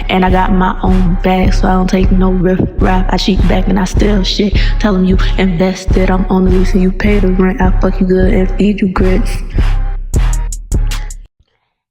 And I got my own bag, so I don't take no riff rap. I cheat back and I steal shit. Tell them you invested, I'm on the lease and you pay the rent. I fuck you good and feed you grits.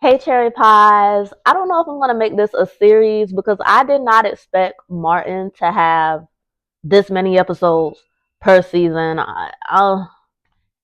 Hey cherry pies. I don't know if I'm going to make this a series because I did not expect Martin to have this many episodes per season.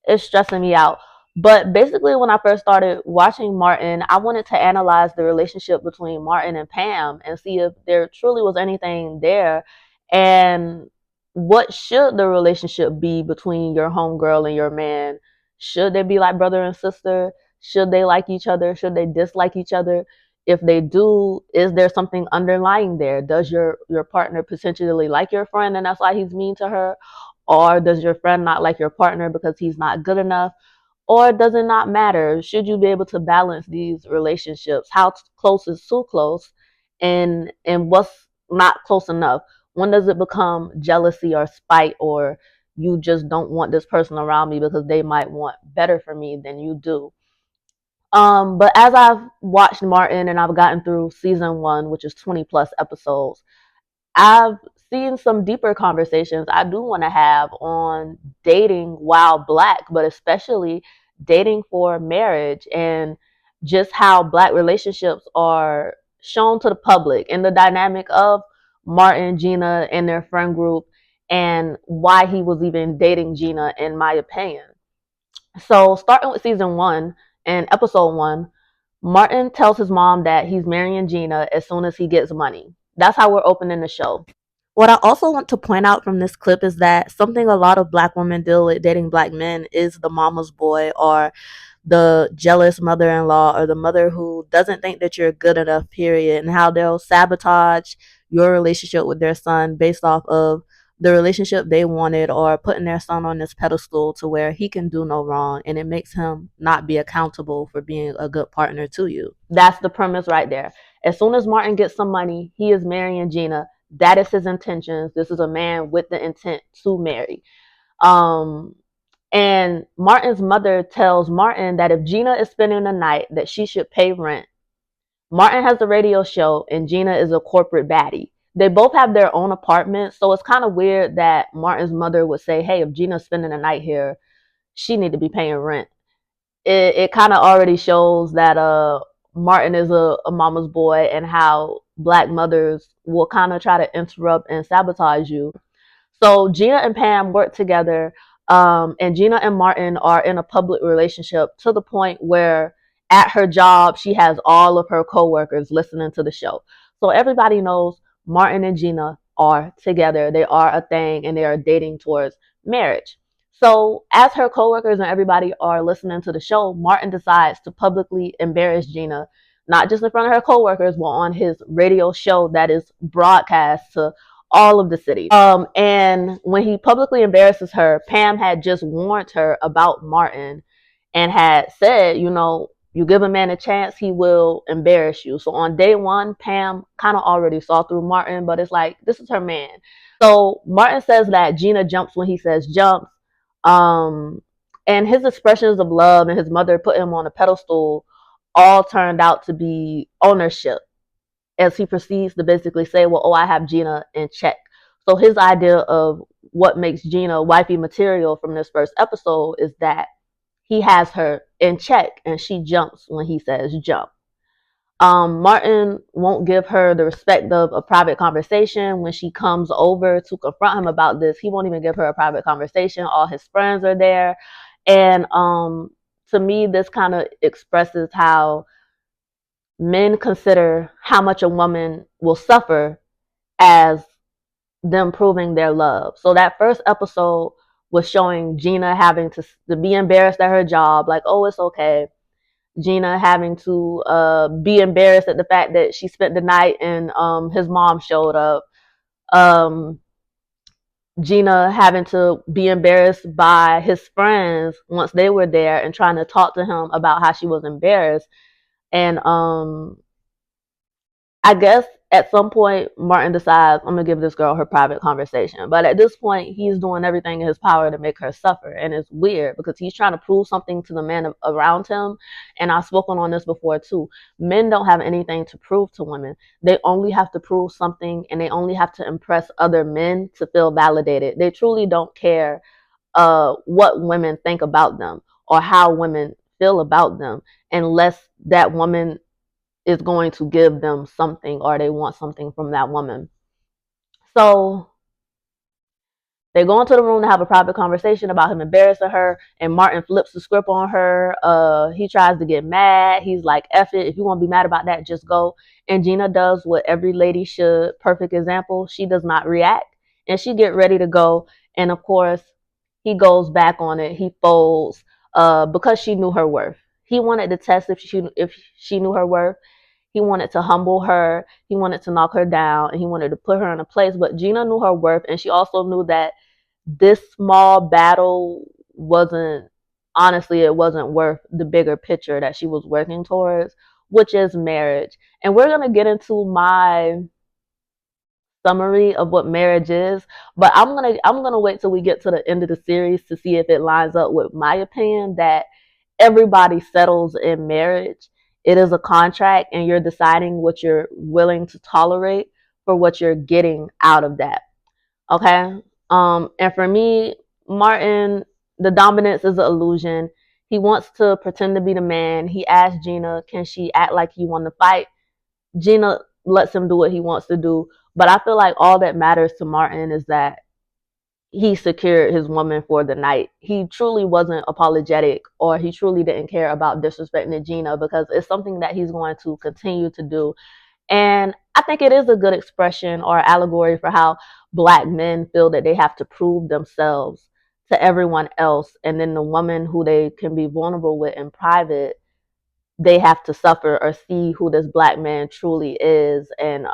It's stressing me out. But basically, when I first started watching Martin, I wanted to analyze the relationship between Martin and Pam and see if there truly was anything there. And what should the relationship be between your homegirl and your man? Should they be like brother and sister? Should they like each other? Should they dislike each other? If they do, is there something underlying there? Does your partner potentially like your friend and that's why he's mean to her? Or does your friend not like your partner because he's not good enough? Or does it not matter? Should you be able to balance these relationships? How close is too close? And what's not close enough? When does it become jealousy or spite, or you just don't want this person around me because they might want better for me than you do? But as I've watched Martin and I've gotten through season one, which is 20 plus episodes, I've seen some deeper conversations I do want to have on dating while black, but especially dating for marriage and just how black relationships are shown to the public and the dynamic of Martin, Gina, and their friend group, and why he was even dating Gina, in my opinion. So, starting with season one and episode one, Martin tells his mom that he's marrying Gina as soon as he gets money. That's how we're opening the show. What I also want to point out from this clip is that something a lot of black women deal with dating black men is the mama's boy, or the jealous mother-in-law, or the mother who doesn't think that you're good enough, period, and how they'll sabotage your relationship with their son based off of the relationship they wanted, or putting their son on this pedestal to where he can do no wrong and it makes him not be accountable for being a good partner to you. That's the premise right there. As soon as Martin gets some money, he is marrying Gina. That is his intentions. This is a man with the intent to marry. Um, and Martin's mother tells Martin that if Gina is spending the night, that she should pay rent. Martin has a radio show and Gina is a corporate baddie. They both have their own apartment, so it's kind of weird that Martin's mother would say, hey, if Gina's spending the night here, she need to be paying rent. It kind of already shows that Martin is a mama's boy, and how black mothers will kind of try to interrupt and sabotage you. So Gina and Pam work together, and Gina and Martin are in a public relationship to the point where at her job she has all of her coworkers listening to the show. So everybody knows Martin and Gina are together. They are a thing and they are dating towards marriage. So as her coworkers and everybody are listening to the show, Martin decides to publicly embarrass Gina, not just in front of her coworkers, but on his radio show that is broadcast to all of the city. And when he publicly embarrasses her, Pam had just warned her about Martin and had said, you know, you give a man a chance, he will embarrass you. So on day one, Pam kind of already saw through Martin, but it's like, this is her man. So Martin says that Gina jumps when he says jumps. Um, and his expressions of love and his mother put him on a pedestal all turned out to be ownership, as he proceeds to basically say, well, oh, I have Gina in check. So his idea of what makes Gina wifey material from this first episode is that he has her in check and she jumps when he says jump. Martin won't give her the respect of a private conversation. When she comes over to confront him about this, he won't even give her a private conversation. All his friends are there. And to me, this kind of expresses how men consider how much a woman will suffer as them proving their love. So that first episode was showing Gina having to be embarrassed at her job, like, oh, it's okay. Gina having to be embarrassed at the fact that she spent the night and his mom showed up. Um, Gina having to be embarrassed by his friends once they were there and trying to talk to him about how she was embarrassed. And I guess at some point, Martin decides, I'm going to give this girl her private conversation. But at this point, he's doing everything in his power to make her suffer. And it's weird because he's trying to prove something to the men around him. And I've spoken on this before too. Men don't have anything to prove to women. They only have to prove something, and they only have to impress other men to feel validated. They truly don't care what women think about them or how women feel about them, unless that woman is going to give them something or they want something from that woman. So they go into the room to have a private conversation about him embarrassing her, and Martin flips the script on her. He tries to get mad. He's like, F it. If you want to be mad about that, just go. And Gina does what every lady should. Perfect example. She does not react, and she get ready to go. And of course, he goes back on it. He folds because she knew her worth. He wanted to test if she knew her worth. He wanted to humble her. He wanted to knock her down, and he wanted to put her in a place. But Gina knew her worth, and she also knew that this small battle wasn't, honestly, it wasn't worth the bigger picture that she was working towards, which is marriage. And we're going to get into my summary of what marriage is, but I'm going to wait till we get to the end of the series to see if it lines up with my opinion that everybody settles in marriage. It is a contract, and you're deciding what you're willing to tolerate for what you're getting out of that. Okay. And for me, Martin, the dominance is an illusion. He wants to pretend to be the man. He asks Gina, can she act like he won the fight? Gina lets him do what he wants to do. But I feel like all that matters to Martin is that he secured his woman for the night. He truly wasn't apologetic, or he truly didn't care about disrespecting Gina, because it's something that he's going to continue to do. And I think it is a good expression or allegory for how Black men feel that they have to prove themselves to everyone else. And then the woman who they can be vulnerable with in private, they have to suffer or see who this Black man truly is and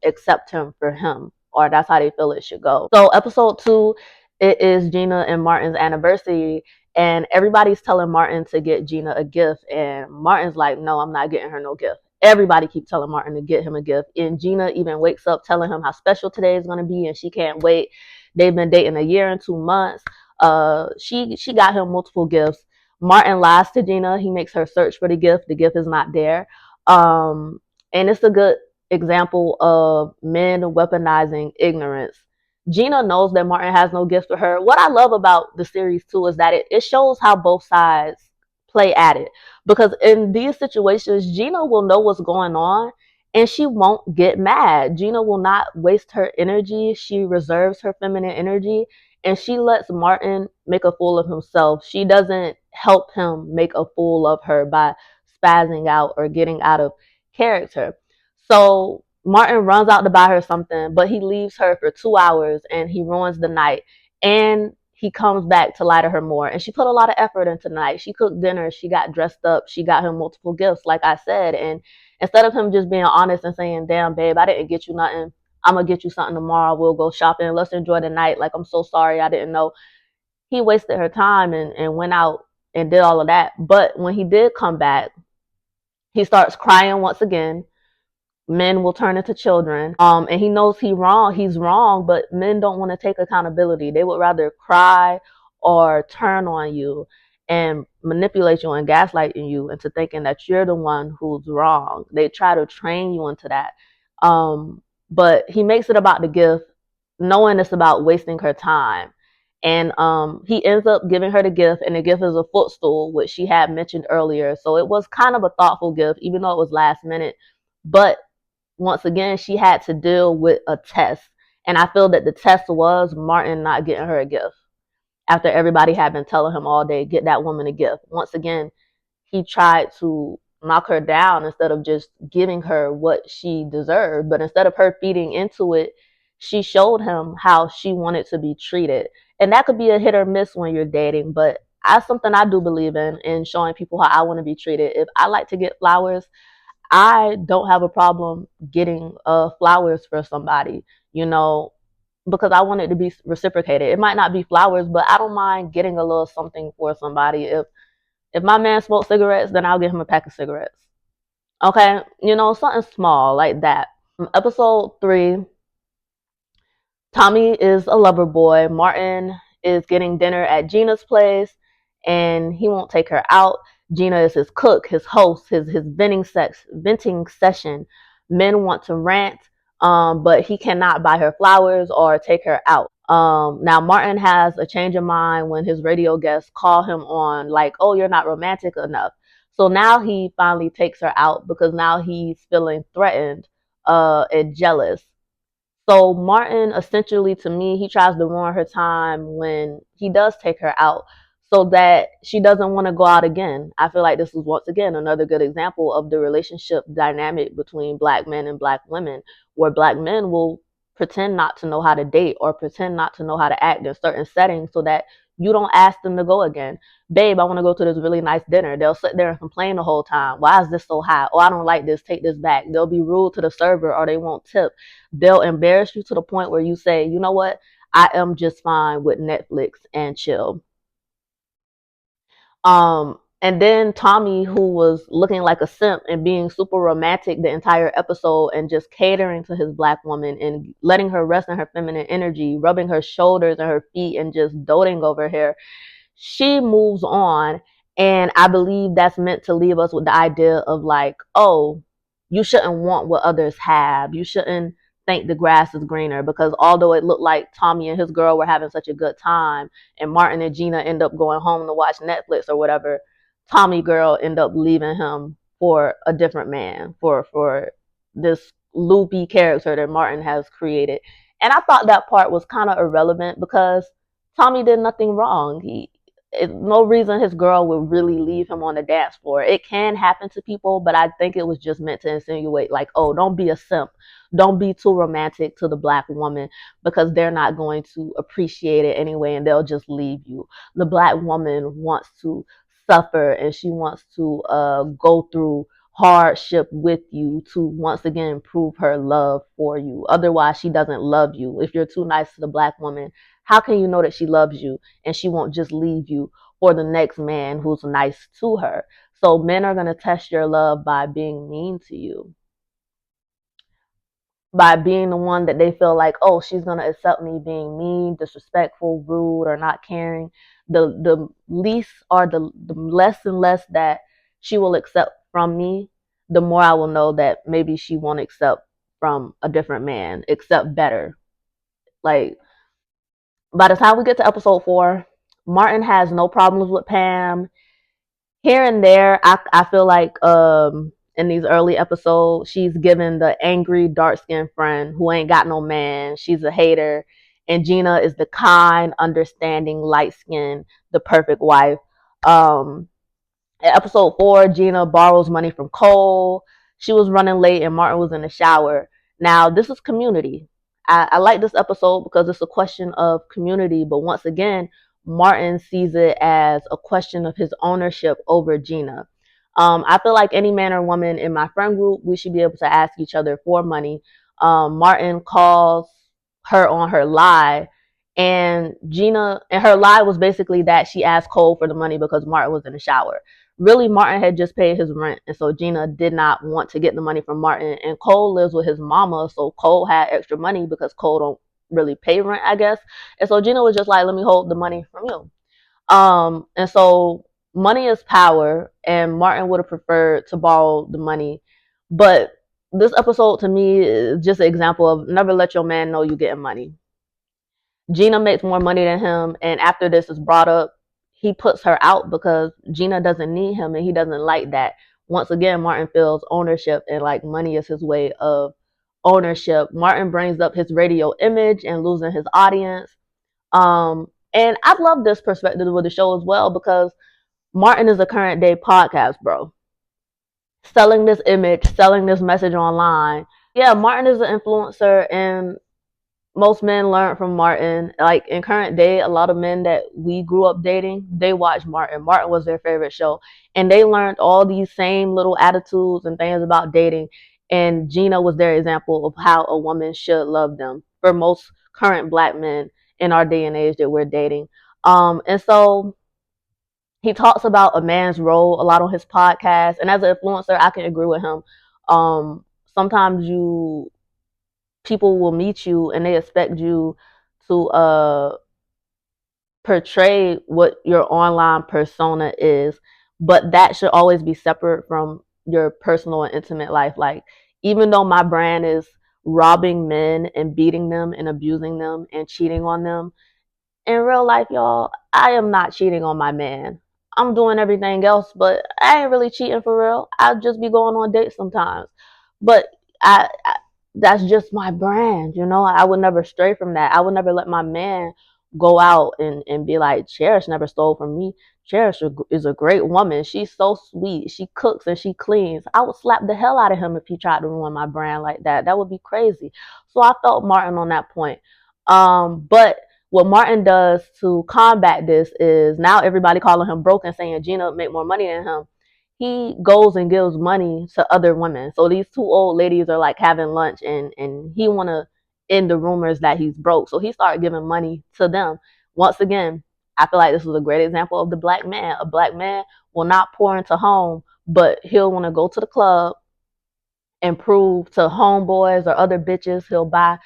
accept him for him, or that's how they feel it should go. So episode 2, it is Gina and Martin's anniversary, and everybody's telling Martin to get Gina a gift, and Martin's like, no, I'm not getting her no gift. Everybody keeps telling Martin to get him a gift, and Gina even wakes up telling him how special today is going to be, and she can't wait. They've been dating a year and 2 months. She got him multiple gifts. Martin lies to Gina. He makes her search for the gift. The gift is not there. And it's a good example of men weaponizing ignorance. Gina knows that Martin has no gift for her. What I love about the series too is that it shows how both sides play at it. Because in these situations, Gina will know what's going on and she won't get mad. Gina will not waste her energy. She reserves her feminine energy, and she lets Martin make a fool of himself. She doesn't help him make a fool of her by spazzing out or getting out of character. So Martin runs out to buy her something, but he leaves her for 2 hours and he ruins the night. And he comes back to lie to her more. And she put a lot of effort into the night. She cooked dinner. She got dressed up. She got him multiple gifts, like I said. And instead of him just being honest and saying, damn, babe, I didn't get you nothing, I'm going to get you something tomorrow. We'll go shopping. Let's enjoy the night. Like, I'm so sorry. I didn't know. He wasted her time and went out and did all of that. But when he did come back, he starts crying once again. Men will turn into children. And he knows he's wrong, but men don't want to take accountability. They would rather cry or turn on you and manipulate you and gaslighting you into thinking that you're the one who's wrong. They try to train you into that. But he makes it about the gift, knowing it's about wasting her time. And he ends up giving her the gift, and the gift is a footstool, which she had mentioned earlier. So it was kind of a thoughtful gift, even though it was last minute. But once again, she had to deal with a test. And I feel that the test was Martin not getting her a gift. After everybody had been telling him all day, get that woman a gift. Once again, he tried to knock her down instead of just giving her what she deserved. But instead of her feeding into it, she showed him how she wanted to be treated. And that could be a hit or miss when you're dating. But that's something I do believe in showing people how I want to be treated. If I like to get flowers, I don't have a problem getting flowers for somebody, because I want it to be reciprocated. It might not be flowers, but I don't mind getting a little something for somebody. If my man smokes cigarettes, then I'll give him a pack of cigarettes. Okay, something small like that. Episode 3, Tommy is a lover boy. Martin is getting dinner at Gina's place and he won't take her out. Gina is his cook, his host, his venting session. Men want to rant, but he cannot buy her flowers or take her out. Now Martin has a change of mind when his radio guests call him on like, "Oh, you're not romantic enough." So now he finally takes her out because now he's feeling threatened and jealous. So Martin, essentially, to me, he tries to ruin her time when he does take her out so that she doesn't want to go out again. I feel like this is once again another good example of the relationship dynamic between black men and black women, where black men will pretend not to know how to date or pretend not to know how to act in certain settings so that you don't ask them to go again. Babe, I want to go to this really nice dinner. They'll sit there and complain the whole time. Why is this so hot? Oh, I don't like this. Take this back. They'll be rude to the server or they won't tip. They'll embarrass you to the point where you say, you know what? I am just fine with Netflix and chill. And then Tommy, who was looking like a simp and being super romantic the entire episode and just catering to his black woman and letting her rest in her feminine energy, rubbing her shoulders and her feet and just doting over her, she moves on. And I believe that's meant to leave us with the idea of like, oh, you shouldn't want what others have. You shouldn't think the grass is greener, because although it looked like Tommy and his girl were having such a good time and Martin and Gina end up going home to watch Netflix or whatever, Tommy girl end up leaving him for a different man, for this loopy character that Martin has created. And I thought that part was kind of irrelevant because Tommy did nothing wrong. No reason his girl would really leave him on the dance floor. It can happen to people, but I think it was just meant to insinuate like, oh, don't be a simp. Don't be too romantic to the black woman because they're not going to appreciate it anyway and they'll just leave you. The black woman wants to suffer and she wants to go through hardship with you to once again prove her love for you. Otherwise, she doesn't love you. If you're too nice to the black woman, how can you know that she loves you and she won't just leave you for the next man who's nice to her? So men are going to test your love by being mean to you, by being the one that they feel like, oh, she's going to accept me being mean, disrespectful, rude, or not caring. The least or the less and less that she will accept from me, the more I will know that maybe she won't accept from a different man, accept better. Like, by the time we get to episode 4, Martin has no problems with Pam. Here and there, I feel like in these early episodes, she's given the angry dark skinned friend who ain't got no man. She's a hater. And Gina is the kind, understanding, light skinned, the perfect wife. Um in episode 4, Gina borrows money from Cole. She was running late and Martin was in the shower. Now, this is community. I like this episode because it's a question of community, but once again, Martin sees it as a question of his ownership over Gina. I feel like any man or woman in my friend group, we should be able to ask each other for money. Martin calls her on her lie, and Gina, and her lie was basically that she asked Cole for the money because Martin was in the shower. Really, Martin had just paid his rent, and so Gina did not want to get the money from Martin. And Cole lives with his mama, so Cole had extra money because Cole don't really pay rent, I guess. And so Gina was just like, "Let me hold the money from you." And so money is power, and Martin would have preferred to borrow the money, but this episode to me is just an example of never let your man know you getting money. Gina makes more money than him, and after this is brought up, he puts her out because Gina doesn't need him and he doesn't like that. Once again, Martin feels ownership and like money is his way of ownership. Martin brings up his radio image and losing his audience. And I love this perspective with the show as well because Martin is a current day podcast bro. Selling this image, selling this message online. Yeah, Martin is an influencer and most men learn from Martin. Like in current day, a lot of men that we grew up dating, they watched Martin. Martin was their favorite show. And they learned all these same little attitudes and things about dating. And Gina was their example of how a woman should love them for most current black men in our day and age that we're dating. And so he talks about a man's role a lot on his podcast. And as an influencer, I can agree with him. Sometimes you people will meet you and they expect you to portray what your online persona is, but that should always be separate from your personal and intimate life. Like, even though my brand is robbing men and beating them and abusing them and cheating on them, in real life, y'all, I am not cheating on my man. I'm doing everything else, but I ain't really cheating for real. I'll just be going on dates sometimes. But I that's just my brand, you know. I would never stray from that. I would never let my man go out and be like, Cherish never stole from me. Cherish is a great woman. She's so sweet. She cooks and she cleans. I would slap the hell out of him if he tried to ruin my brand like that. That would be crazy. So I felt Martin on that point. But what Martin does to combat this is, now everybody calling him broke and saying Gina make more money than him. He goes and gives money to other women. So these two old ladies are like having lunch, and he want to end the rumors that he's broke. So he started giving money to them. Once again, I feel like this is a great example of the black man. A black man will not pour into home, but he'll want to go to the club and prove to homeboys or other bitches. He'll buy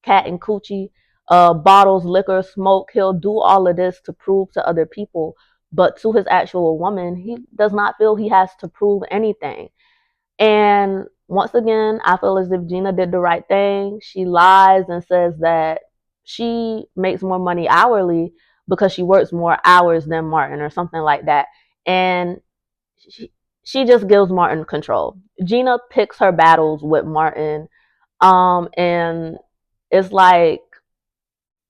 cat and coochie, bottles, liquor, smoke. He'll do all of this to prove to other people. But to his actual woman, he does not feel he has to prove anything. And once again, I feel as if Gina did the right thing. She lies and says that she makes more money hourly because she works more hours than Martin or something like that. And she, she just gives Martin control. Gina picks her battles with Martin. And it's like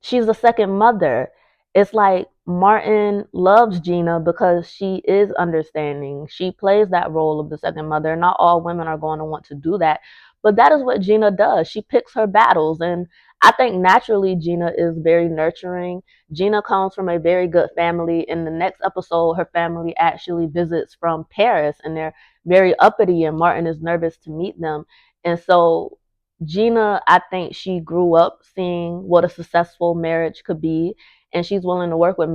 she's a second mother. It's like Martin loves Gina because she is understanding. She plays that role of the second mother. Not all women are going to want to do that, but that is what Gina does. She picks her battles, and I think naturally Gina is very nurturing. Gina comes from a very good family. In the next episode, her family actually visits from Paris, and they're very uppity, and Martin is nervous to meet them. And so Gina, I think she grew up seeing what a successful marriage could be, and she's willing to work with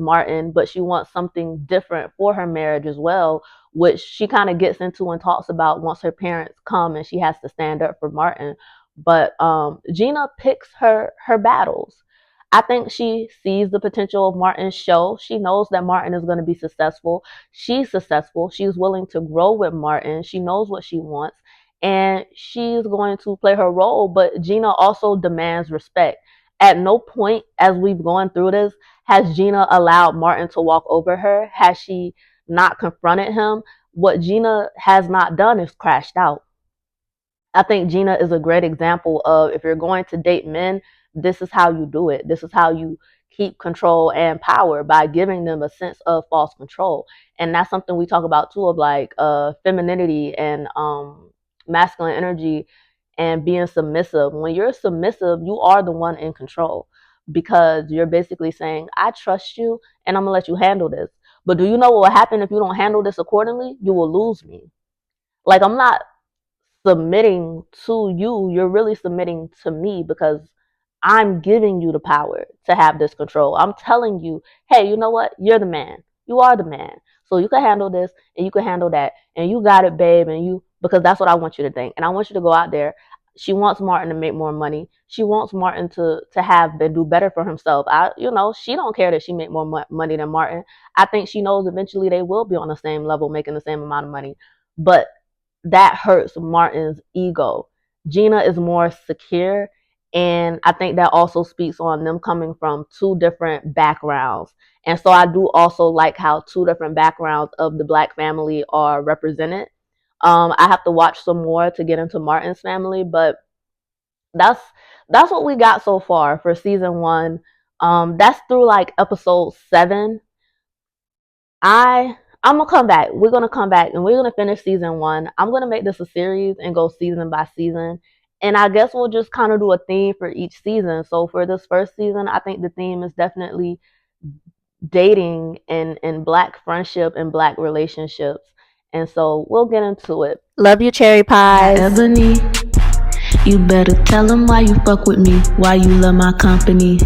Martin, but she wants something different for her marriage as well, which she kind of gets into and talks about once her parents come and she has to stand up for Martin. But Gina picks her battles. I think she sees the potential of Martin's show. She knows that Martin is going to be successful. She's successful. She's willing to grow with Martin. She knows what she wants, and she's going to play her role. But Gina also demands respect. At no point as we've gone through this has Gina allowed Martin to walk over her. Has she not confronted him? What Gina has not done is crashed out. I think Gina is a great example of, if you're going to date men, this is how you do it. This is how you keep control and power, by giving them a sense of false control. And that's something we talk about too, of like femininity and masculine energy and being submissive. When you're submissive, you are the one in control, because you're basically saying, I trust you and I'm gonna let you handle this. But do you know what will happen if you don't handle this accordingly? You will lose me. Like, I'm not submitting to you, you're really submitting to me, because I'm giving you the power to have this control. I'm telling you, hey, you know what? You're the man. You are the man. So you can handle this and you can handle that. And you got it, babe. And you, because that's what I want you to think. And I want you to go out there. She wants Martin to make more money. She wants Martin to have and do better for himself. She don't care that she make more money than Martin. I think she knows eventually they will be on the same level, making the same amount of money. But that hurts Martin's ego. Gina is more secure, and I think that also speaks on them coming from two different backgrounds. And so I do also like how two different backgrounds of the black family are represented. I have to watch some more to get into Martin's family, but that's that's what we got so far for season 1. That's through like episode 7. I'm gonna come back. We're gonna come back and we're gonna finish season 1. I'm gonna make this a series and go season by season. And I guess we'll just kind of do a theme for each season. So for this first season, I think the theme is definitely dating and black friendship and black relationships. And so we'll get into it. Love you, cherry pies. Ebony, you better tell them why you fuck with me, why you love my company.